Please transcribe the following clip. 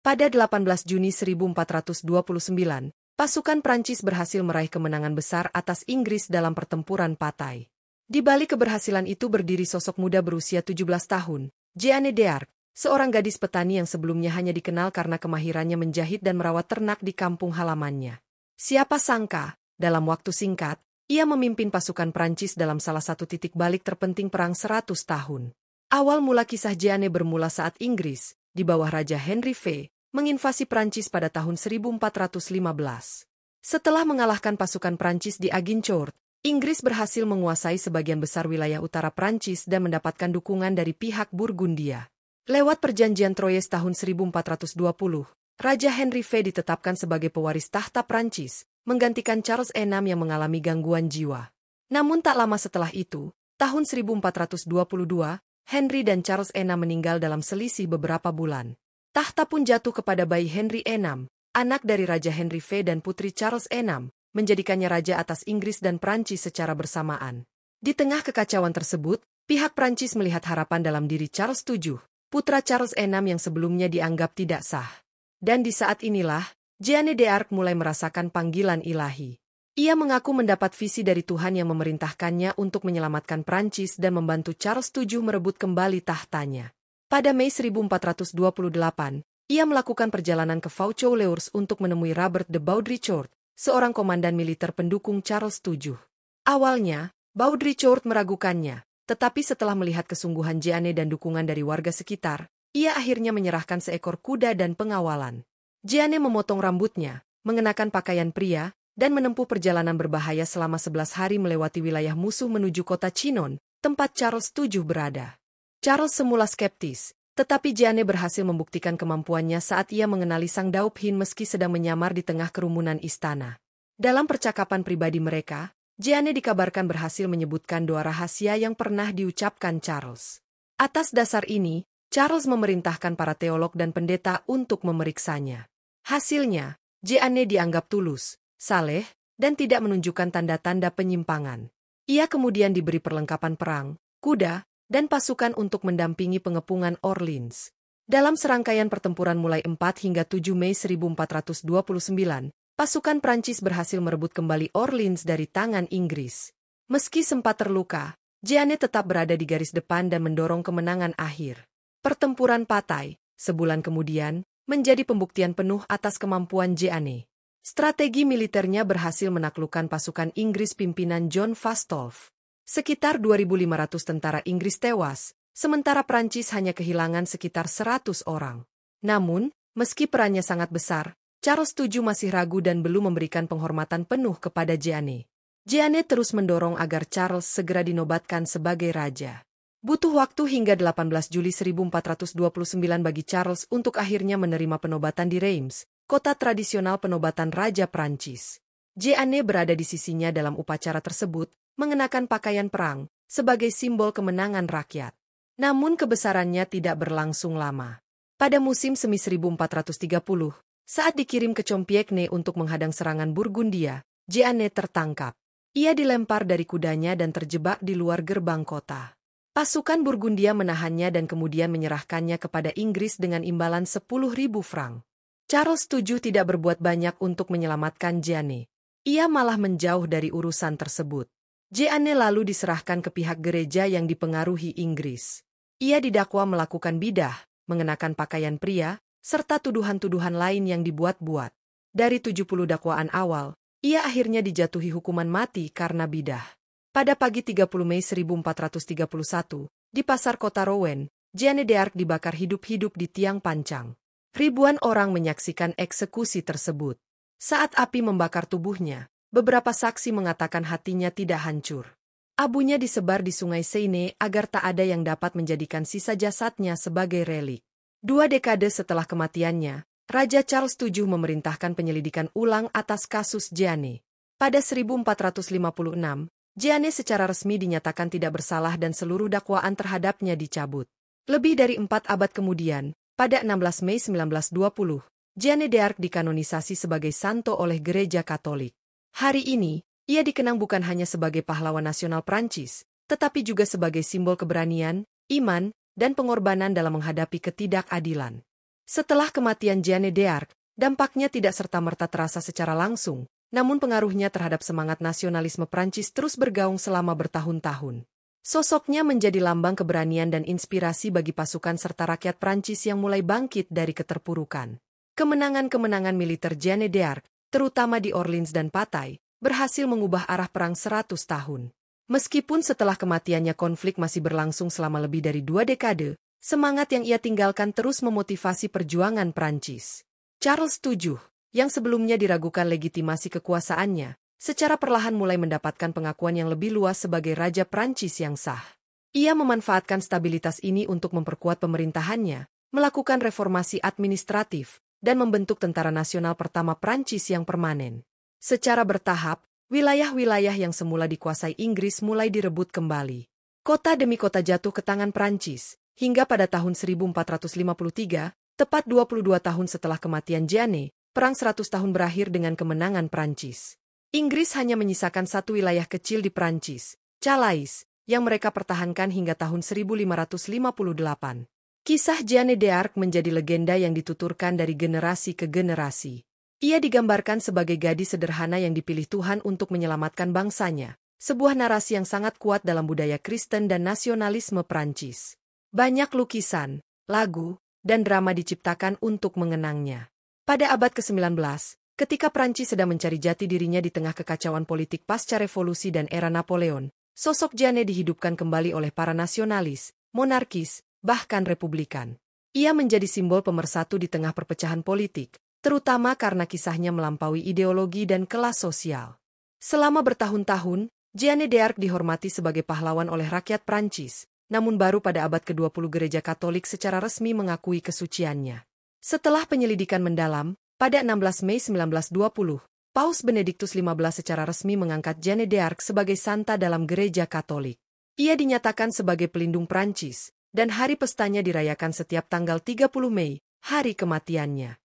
Pada 18 Juni 1429, pasukan Prancis berhasil meraih kemenangan besar atas Inggris dalam pertempuran Patay. Di balik keberhasilan itu berdiri sosok muda berusia 17 tahun, Jeanne d'Arc, seorang gadis petani yang sebelumnya hanya dikenal karena kemahirannya menjahit dan merawat ternak di kampung halamannya. Siapa sangka, dalam waktu singkat, ia memimpin pasukan Prancis dalam salah satu titik balik terpenting perang 100 tahun. Awal mula kisah Jeanne bermula saat Inggris, di bawah Raja Henry V, menginvasi Prancis pada tahun 1415. Setelah mengalahkan pasukan Prancis di Agincourt, Inggris berhasil menguasai sebagian besar wilayah utara Prancis dan mendapatkan dukungan dari pihak Burgundia. Lewat perjanjian Troyes tahun 1420, Raja Henry V ditetapkan sebagai pewaris tahta Prancis, menggantikan Charles VI yang mengalami gangguan jiwa. Namun tak lama setelah itu, tahun 1422, Henry dan Charles VI meninggal dalam selisih beberapa bulan. Tahta pun jatuh kepada bayi Henry VI, anak dari Raja Henry V dan putri Charles VI, menjadikannya raja atas Inggris dan Prancis secara bersamaan. Di tengah kekacauan tersebut, pihak Prancis melihat harapan dalam diri Charles VII, putra Charles VI yang sebelumnya dianggap tidak sah. Dan di saat inilah, Jeanne d'Arc mulai merasakan panggilan ilahi. Ia mengaku mendapat visi dari Tuhan yang memerintahkannya untuk menyelamatkan Prancis dan membantu Charles VII merebut kembali tahtanya. Pada Mei 1428, ia melakukan perjalanan ke Faucon-l'Ours untuk menemui Robert de Baudricourt, seorang komandan militer pendukung Charles VII. Awalnya, Baudricourt meragukannya, tetapi setelah melihat kesungguhan Jeanne dan dukungan dari warga sekitar, ia akhirnya menyerahkan seekor kuda dan pengawalan. Jeanne memotong rambutnya, mengenakan pakaian pria, dan menempuh perjalanan berbahaya selama 11 hari melewati wilayah musuh menuju kota Chinon, tempat Charles VII berada. Charles semula skeptis, tetapi Jeanne berhasil membuktikan kemampuannya saat ia mengenali sang Dauphin meski sedang menyamar di tengah kerumunan istana. Dalam percakapan pribadi mereka, Jeanne dikabarkan berhasil menyebutkan doa rahasia yang pernah diucapkan Charles. Atas dasar ini, Charles memerintahkan para teolog dan pendeta untuk memeriksanya. Hasilnya, Jeanne dianggap tulus, saleh, dan tidak menunjukkan tanda-tanda penyimpangan. Ia kemudian diberi perlengkapan perang, kuda, dan pasukan untuk mendampingi pengepungan Orleans. Dalam serangkaian pertempuran mulai 4 hingga 7 Mei 1429, pasukan Prancis berhasil merebut kembali Orleans dari tangan Inggris. Meski sempat terluka, Jeanne tetap berada di garis depan dan mendorong kemenangan akhir. Pertempuran Patay, sebulan kemudian, menjadi pembuktian penuh atas kemampuan Jeanne. Strategi militernya berhasil menaklukkan pasukan Inggris pimpinan John Fastolf. Sekitar 2.500 tentara Inggris tewas, sementara Prancis hanya kehilangan sekitar 100 orang. Namun, meski perannya sangat besar, Charles VII masih ragu dan belum memberikan penghormatan penuh kepada Jeanne. Jeanne terus mendorong agar Charles segera dinobatkan sebagai raja. Butuh waktu hingga 18 Juli 1429 bagi Charles untuk akhirnya menerima penobatan di Reims, kota tradisional penobatan Raja Prancis. Jeanne berada di sisinya dalam upacara tersebut, mengenakan pakaian perang, sebagai simbol kemenangan rakyat. Namun kebesarannya tidak berlangsung lama. Pada musim semi 1430, saat dikirim ke Compiègne untuk menghadang serangan Burgundia, Jeanne tertangkap. Ia dilempar dari kudanya dan terjebak di luar gerbang kota. Pasukan Burgundia menahannya dan kemudian menyerahkannya kepada Inggris dengan imbalan 10.000 franc. Charles VII tidak berbuat banyak untuk menyelamatkan Jeanne. Ia malah menjauh dari urusan tersebut. Jeanne lalu diserahkan ke pihak gereja yang dipengaruhi Inggris. Ia didakwa melakukan bidah, mengenakan pakaian pria, serta tuduhan-tuduhan lain yang dibuat-buat. Dari 70 dakwaan awal, ia akhirnya dijatuhi hukuman mati karena bidah. Pada pagi 30 Mei 1431, di pasar kota Rouen, Jeanne d'Arc dibakar hidup-hidup di tiang pancang. Ribuan orang menyaksikan eksekusi tersebut. Saat api membakar tubuhnya, beberapa saksi mengatakan hatinya tidak hancur. Abunya disebar di sungai Seine agar tak ada yang dapat menjadikan sisa jasadnya sebagai relik. 2 dekade setelah kematiannya, Raja Charles VII memerintahkan penyelidikan ulang atas kasus Jeanne. Pada 1456, Jeanne secara resmi dinyatakan tidak bersalah dan seluruh dakwaan terhadapnya dicabut. Lebih dari 4 abad kemudian, pada 16 Mei 1920, Jeanne d'Arc dikanonisasi sebagai santo oleh Gereja Katolik. Hari ini, ia dikenang bukan hanya sebagai pahlawan nasional Prancis, tetapi juga sebagai simbol keberanian, iman, dan pengorbanan dalam menghadapi ketidakadilan. Setelah kematian Jeanne d'Arc, dampaknya tidak serta-merta terasa secara langsung, namun pengaruhnya terhadap semangat nasionalisme Prancis terus bergaung selama bertahun-tahun. Sosoknya menjadi lambang keberanian dan inspirasi bagi pasukan serta rakyat Prancis yang mulai bangkit dari keterpurukan. Kemenangan-kemenangan militer Jeanne d'Arc, terutama di Orleans dan Patay, berhasil mengubah arah perang 100 tahun. Meskipun setelah kematiannya konflik masih berlangsung selama lebih dari 2 dekade, semangat yang ia tinggalkan terus memotivasi perjuangan Prancis. Charles VII, yang sebelumnya diragukan legitimasi kekuasaannya, secara perlahan mulai mendapatkan pengakuan yang lebih luas sebagai Raja Prancis yang sah. Ia memanfaatkan stabilitas ini untuk memperkuat pemerintahannya, melakukan reformasi administratif, dan membentuk tentara nasional pertama Prancis yang permanen. Secara bertahap, wilayah-wilayah yang semula dikuasai Inggris mulai direbut kembali. Kota demi kota jatuh ke tangan Prancis, hingga pada tahun 1453, tepat 22 tahun setelah kematian Jeanne, Perang 100 tahun berakhir dengan kemenangan Prancis. Inggris hanya menyisakan satu wilayah kecil di Prancis, Calais, yang mereka pertahankan hingga tahun 1558. Kisah Jeanne d'Arc menjadi legenda yang dituturkan dari generasi ke generasi. Ia digambarkan sebagai gadis sederhana yang dipilih Tuhan untuk menyelamatkan bangsanya, sebuah narasi yang sangat kuat dalam budaya Kristen dan nasionalisme Prancis. Banyak lukisan, lagu, dan drama diciptakan untuk mengenangnya. Pada abad ke-19, ketika Prancis sedang mencari jati dirinya di tengah kekacauan politik pasca revolusi dan era Napoleon, sosok Jeanne dihidupkan kembali oleh para nasionalis, monarkis, bahkan republikan. Ia menjadi simbol pemersatu di tengah perpecahan politik, terutama karena kisahnya melampaui ideologi dan kelas sosial. Selama bertahun-tahun, Jeanne d'Arc dihormati sebagai pahlawan oleh rakyat Prancis, namun baru pada abad ke-20 Gereja Katolik secara resmi mengakui kesuciannya. Setelah penyelidikan mendalam, pada 16 Mei 1920, Paus Benediktus XV secara resmi mengangkat Jeanne d'Arc sebagai santa dalam Gereja Katolik. Ia dinyatakan sebagai pelindung Prancis, dan hari pestanya dirayakan setiap tanggal 30 Mei, hari kematiannya.